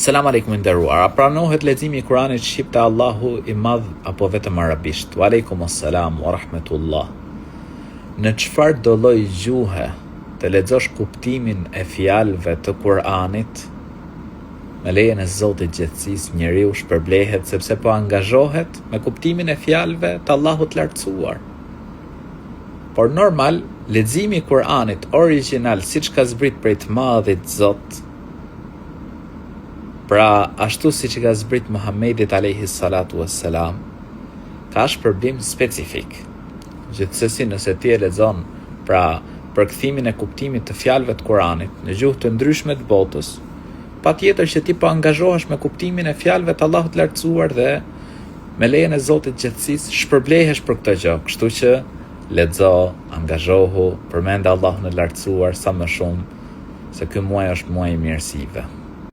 Selam aleikum nderuar. A pranohet leximi i Kuranit shqip te Allahu i Madh apo vetëm arabisht? Wa aleikum assalam wa rahmatullah. Në çfarë do lloj gjuhe të lexosh kuptimin e fjalëve të Kuranit, me lejen e Zotit gjithësisë njeriu shpërblehet sepse po angazhohet me kuptimin e fjalëve të Allahut lartësuar. Por normal, leximi i Kuranit origjinal siç ka zbrit prej të Madhit Zot, pra ashtu siç i ka zbrit Muhamedit alayhi salatu wassalam, ka shpërblim specifik. Gjithsesi nëse ti e lexon pra përkthimin e kuptimit të fjalëve të Kuranit në gjuhë të ndryshme të botës, patjetër që ti po angazhohesh me kuptimin e fjalëve të Allahut lartësuar dhe me lejen e Zotit gjithësisë shpërblehesh për këtë gjë. Kështu që lexo, angazhohu, përmend Allahun e lartësuar sa më shumë, se ky muaj është muaj i mirësive.